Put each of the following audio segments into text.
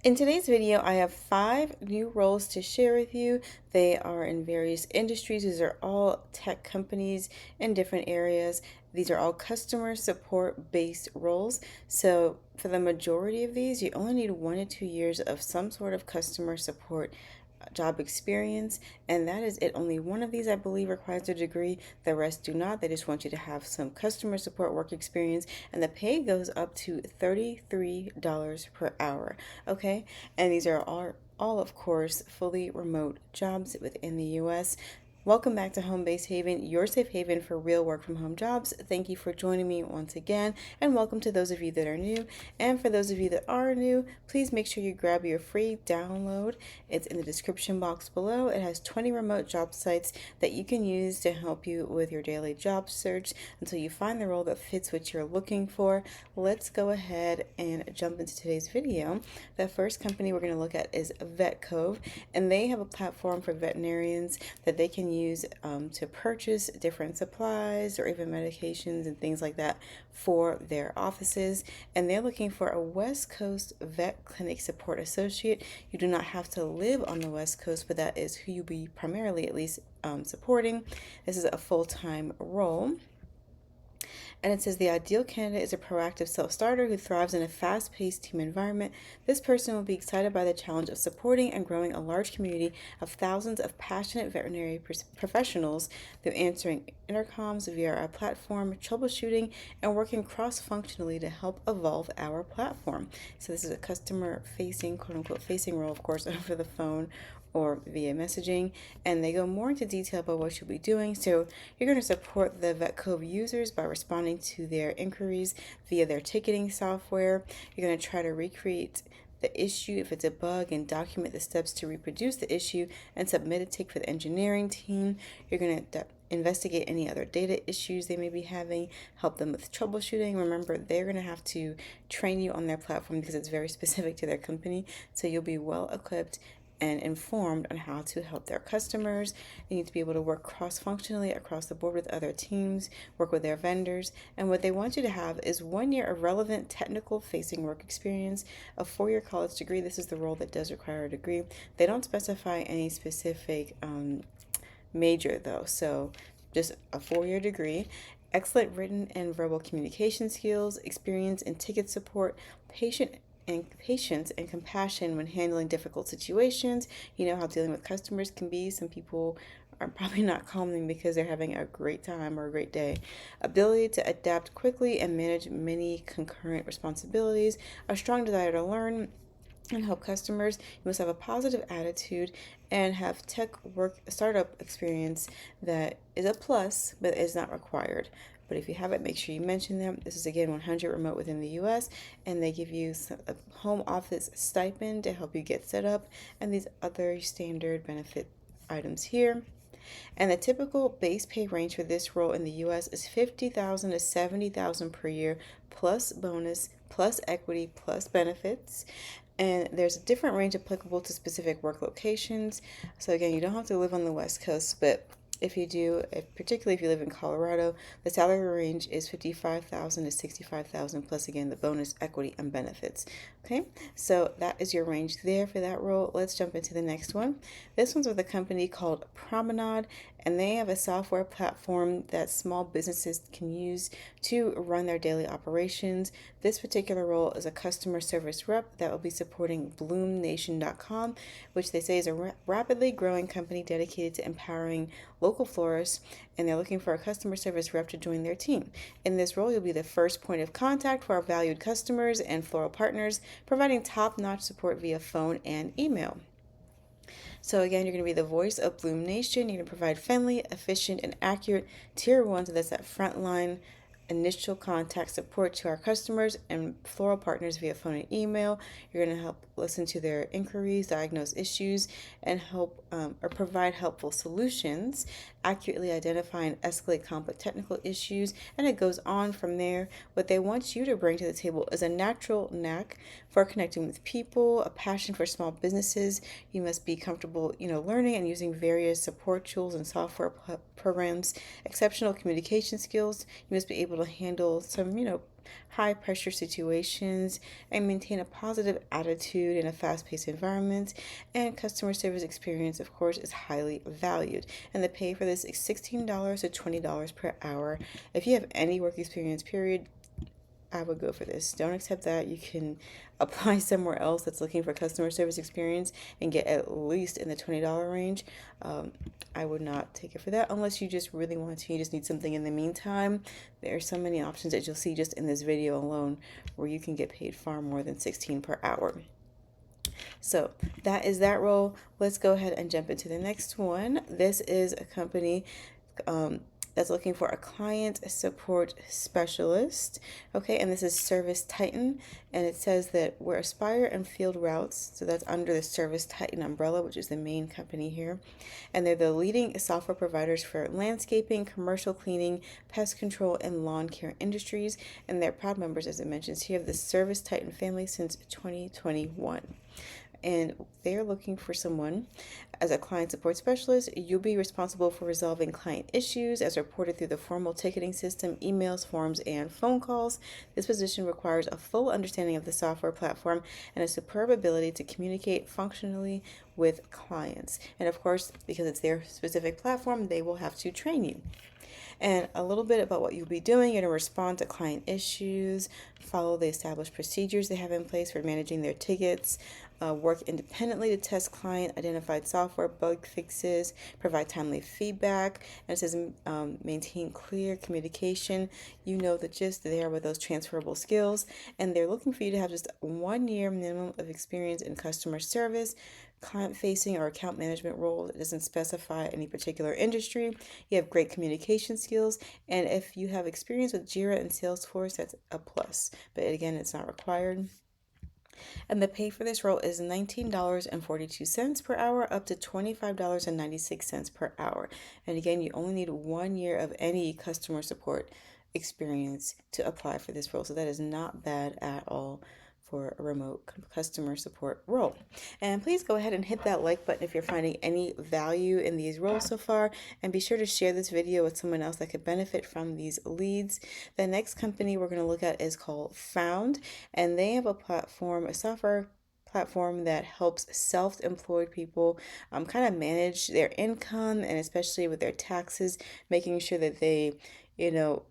In today's video, I have 5 new roles to share with you. They are in various industries. These are all tech companies in different areas. These are all customer support based roles. So for the majority of these, you only need 1 to 2 years of some sort of customer support job experience, and that is it. Only one of these, I believe, requires a degree. The rest do not. They just want you to have some customer support work experience, and the pay goes up to $33 per hour. Okay, and these are all of course fully remote jobs within the US. Welcome back to Home Base Haven, your safe haven for real work from home jobs. Thank you for joining me once again, and welcome to those of you that are new. And for those of you that are new, please make sure you grab your free download. It's in the description box below. It has 20 remote job sites that you can use to help you with your daily job search until you find the role that fits what you're looking for. Let's go ahead and jump into today's video. The first company we're going to look at is VetCove, and they have a platform for veterinarians that they can use to purchase different supplies or even medications and things like that for their offices. And they're looking for a West Coast vet clinic support associate. You do not have to live on the West Coast, but that is who you'll be primarily at least supporting. This is a full-time role. And it says the ideal candidate is a proactive self-starter who thrives in a fast-paced team environment. This person will be excited by the challenge of supporting and growing a large community of thousands of passionate veterinary professionals through answering intercoms via our platform, troubleshooting, and working cross-functionally to help evolve our platform. So this is a customer-facing, quote-unquote, facing role, of course, over the phone or via messaging, and they go more into detail about what you'll be doing. So you're going to support the VetCove users by responding to their inquiries via their ticketing software. You're going to try to recreate the issue if it's a bug and document the steps to reproduce the issue and submit a tick for the engineering team. You're going to investigate any other data issues they may be having, help them with troubleshooting. Remember, they're going to have to train you on their platform because it's very specific to their company, so you'll be well equipped and informed on how to help their customers. They need to be able to work cross-functionally across the board with other teams, work with their vendors, and what they want you to have is 1 year of relevant technical facing work experience, a 4-year college degree. This is the role that does require a degree. They don't specify any specific major though, so just a 4-year degree. Excellent written and verbal communication skills, experience in ticket support, patience and compassion when handling difficult situations. You know how dealing with customers can be. Some people are probably not calming because they're having a great time or a great day. Ability to adapt quickly and manage many concurrent responsibilities. A strong desire to learn and help customers. You must have a positive attitude and have tech work startup experience. That is a plus, but is not required. But if you have it, make sure you mention them. This is again 100 remote within the US, and they give you a home office stipend to help you get set up, and these other standard benefit items here. And the typical base pay range for this role in the US is $50,000 to $70,000 per year, plus bonus, plus equity, plus benefits. And there's a different range applicable to specific work locations. So again, you don't have to live on the West Coast, but if you do, particularly if you live in Colorado, the salary range is $55,000 to $65,000 plus again the bonus, equity, and benefits. Okay, so that is your range there for that role. Let's jump into the next one. This one's with a company called Promenade, and they have a software platform that small businesses can use to run their daily operations. This particular role is a customer service rep that will be supporting BloomNation.com, which they say is a rapidly growing company dedicated to empowering local florists, and they're looking for a customer service rep to join their team. In this role, you'll be the first point of contact for our valued customers and floral partners, providing top-notch support via phone and email. So again, you're going to be the voice of Bloom Nation. You're going to provide friendly, efficient, and accurate Tier 1, so that's that frontline initial contact support to our customers and floral partners via phone and email. You're going to help listen to their inquiries, diagnose issues, and help or provide helpful solutions, accurately identify and escalate complex technical issues, and it goes on from there. What they want you to bring to the table is a natural knack for connecting with people, a passion for small businesses. You must be comfortable, learning and using various support tools and software programs, exceptional communication skills. You must be able to handle some, high pressure situations, and maintain a positive attitude in a fast paced environment. And customer service experience, of course, is highly valued. And the pay for this is $16 to $20 per hour. If you have any work experience, period, I would go for this. Don't accept that. You can apply somewhere else that's looking for customer service experience and get at least in the $20 range. Um, I would not take it for that unless you just really want to. You just need something in the meantime. There are so many options that you'll see just in this video alone where you can get paid far more than 16 per hour. So that is that role. Let's go ahead and jump into the next one. This is a company um, that's looking for a client support specialist. Okay, and this is Service Titan, and it says that we're Aspire and Field Routes, so that's under the Service Titan umbrella, which is the main company here. And they're the leading software providers for landscaping, commercial cleaning, pest control, and lawn care industries. And they're proud members, as it mentions here, of the Service Titan family since 2021. And they're looking for someone as a client support specialist. You'll be responsible for resolving client issues as reported through the formal ticketing system, emails, forms, and phone calls. This position requires a full understanding of the software platform and a superb ability to communicate functionally with clients. And of course, because it's their specific platform, they will have to train you. And a little bit about what you'll be doing. You're going to respond to client issues, follow the established procedures they have in place for managing their tickets, work independently to test client identified software bug fixes, provide timely feedback, and it says maintain clear communication. You know the gist there with those transferable skills, and they're looking for you to have just 1 year minimum of experience in customer service, client facing or account management role. It doesn't specify any particular industry. You have great communication skills, and if you have experience with Jira and Salesforce, that's a plus, but again, it's not required. And the pay for this role is $19.42 per hour up to $25.96 per hour. And again, you only need 1 year of any customer support experience to apply for this role. So that is not bad at all for a remote customer support role. And please go ahead and hit that like button if you're finding any value in these roles so far, and be sure to share this video with someone else that could benefit from these leads. The next company we're going to look at is called Found, and they have a platform, a software platform that helps self-employed people kind of manage their income, and especially with their taxes, making sure that they, you know,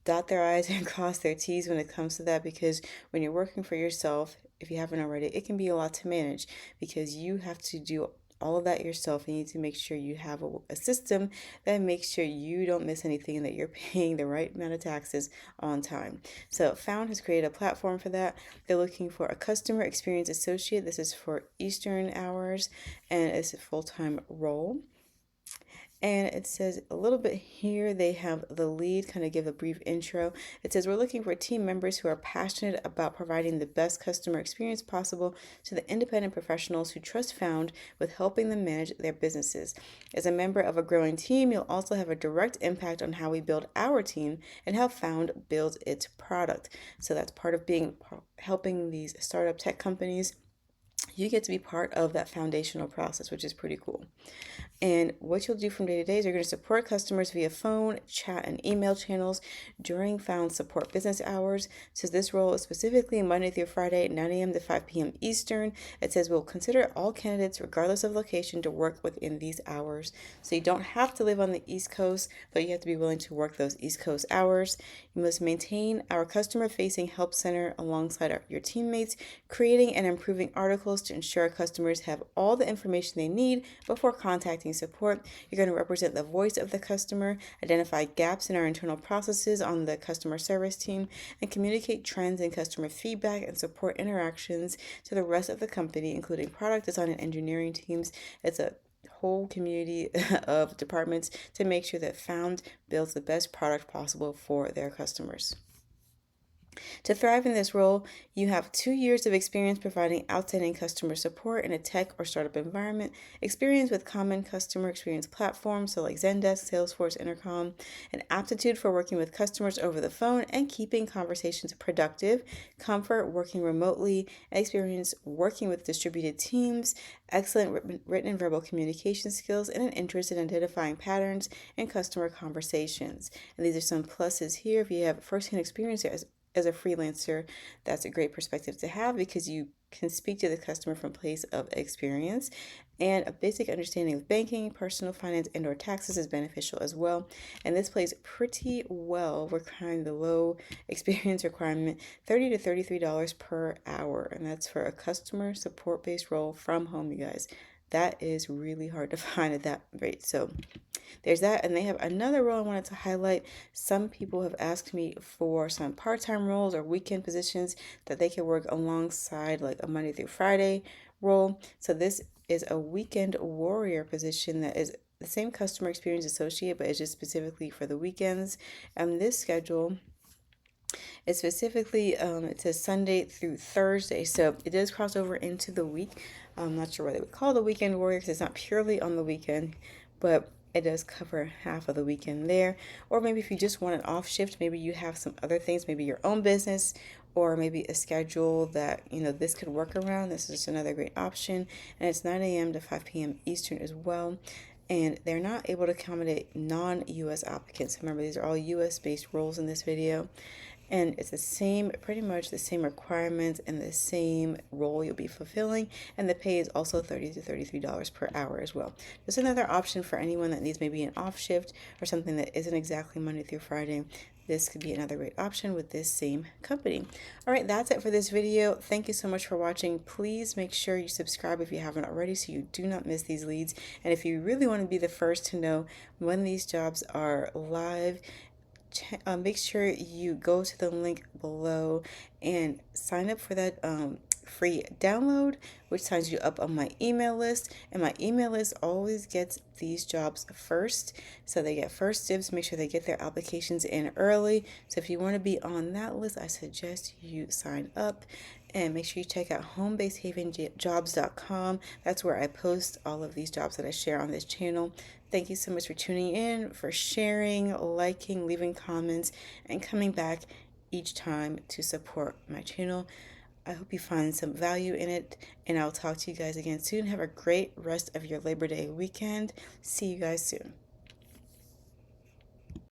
dot their I's and cross their T's when it comes to that, because when you're working for yourself, if you haven't already, it can be a lot to manage because you have to do all of that yourself. You need to make sure you have a system that makes sure you don't miss anything and that you're paying the right amount of taxes on time. So Found has created a platform for that. They're looking for a customer experience associate. This is for Eastern hours and it's a full-time role. And it says a little bit here, they have the lead kind of give a brief intro. It says, we're looking for team members who are passionate about providing the best customer experience possible to the independent professionals who trust Found with helping them manage their businesses. As a member of a growing team, you'll also have a direct impact on how we build our team and how Found builds its product. So that's part of being helping these startup tech companies. You get to be part of that foundational process, which is pretty cool. And what you'll do from day to day is you're going to support customers via phone, chat, and email channels during Found support business hours. It says this role is specifically Monday through Friday, 9 a.m. to 5 p.m. Eastern. It says we'll consider all candidates, regardless of location, to work within these hours. So you don't have to live on the East Coast, but you have to be willing to work those East Coast hours. You must maintain our customer-facing help center alongside your teammates, creating and improving articles to ensure customers have all the information they need before contacting support. You're going to represent the voice of the customer, identify gaps in our internal processes on the customer service team, and communicate trends in customer feedback and support interactions to the rest of the company, including product design and engineering teams. It's a whole community of departments to make sure that Found builds the best product possible for their customers. To thrive in this role, you have 2 years of experience providing outstanding customer support in a tech or startup environment, experience with common customer experience platforms, so like Zendesk, Salesforce, Intercom, an aptitude for working with customers over the phone and keeping conversations productive, comfort working remotely, experience working with distributed teams, excellent written and verbal communication skills, and an interest in identifying patterns in customer conversations. And these are some pluses here. If you have firsthand experience as a freelancer, that's a great perspective to have because you can speak to the customer from a place of experience, and a basic understanding of banking, personal finance, and or taxes is beneficial as well. And this plays pretty well, requiring the low experience requirement, $30 to $33 per hour, and that's for a customer support based role from home, you guys. That is really hard to find at that rate. So there's that, and they have another role I wanted to highlight. Some people have asked me for some part-time roles or weekend positions that they can work alongside, like a Monday through Friday role. So this is a weekend warrior position that is the same customer experience associate, but it's just specifically for the weekends. And this schedule is specifically, it says Sunday through Thursday, so it does cross over into the week. I'm not sure what they would call the weekend warrior because it's not purely on the weekend, but it does cover half of the weekend there. Or maybe if you just want an off shift, maybe you have some other things, maybe your own business, or maybe a schedule that this could work around. This is another great option, and it's 9 a.m. to 5 p.m. Eastern as well. And they're not able to accommodate non-US applicants. Remember, these are all US based roles in this video, and it's the same, pretty much the same requirements and the same role you'll be fulfilling, and the pay is also $30 to $33 per hour as well. Just another option for anyone that needs maybe an off shift or something that isn't exactly Monday through Friday. This could be another great option with this same company. All right, that's it for this video. Thank you so much for watching. Please make sure you subscribe if you haven't already so you do not miss these leads. And if you really want to be the first to know when these jobs are live, make sure you go to the link below and sign up for that free download, which signs you up on my email list. And my email list always gets these jobs first, so they get first dibs. Make sure they get their applications in early. So if you want to be on that list, I suggest you sign up. And make sure you check out homebasedhavenjobs.com. That's where I post all of these jobs that I share on this channel. Thank you so much for tuning in, for sharing, liking, leaving comments, and coming back each time to support my channel. I hope you find some value in it, and I'll talk to you guys again soon. Have a great rest of your Labor Day weekend. See you guys soon.